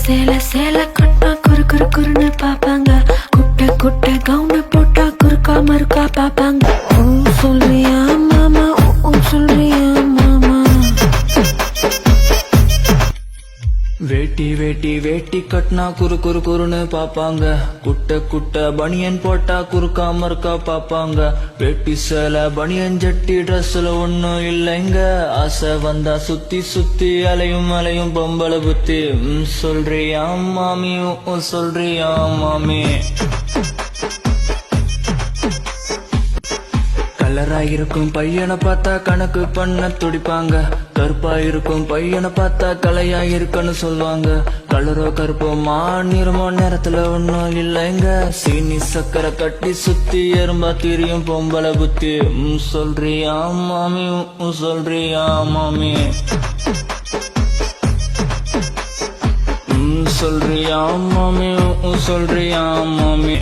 சேல சேல கட்டா குறு குறு குறுன்னு பாப்பாங்க. குட்டை குட்டை கவுன போட்டா குறுக்கா மறுக்கா பாப்பாங்க. ஊ சொல்றியா மாமா, ஊ சொல்றியா மாமா. வேட்டி வேட்டி வேட்டி கட்டினா குறு குறு குறுன்னு பாப்பாங்க. குட்டை குட்டை பனியன் போட்டா குறுக்கா மறுக்கா பாப்பாங்க. வேட்டி சேல பனியன் ஜட்டி ட்ரெஸ்ல ஒண்ணும் இல்லைங்க. ஆசை வந்தா சுத்தி சுத்தி அலையும் அலையும் பொம்பளை புத்தி. சொல்றியா மாமி, சொல்றியா மாமி. கலராயிருக்கும் பையனை பார்த்தா கணக்கு பண்ண துடிப்பாங்க. கருப்பாயிருக்கும் பையனை பார்த்தா கலையா இருக்குன்னு சொல்லுவாங்க. கலரோ கருப்போ மாநிறமோ நேரத்துல ஒன்னும் இல்லைங்க. சீனி சக்கரை கட்டி சுத்தி எறும்பா திரியும் பொம்பளை புத்தி. சொல்றியா மாமி, சொல்றியா மாமி. சொல்றியா மாமி, சொல்றியா மாமி.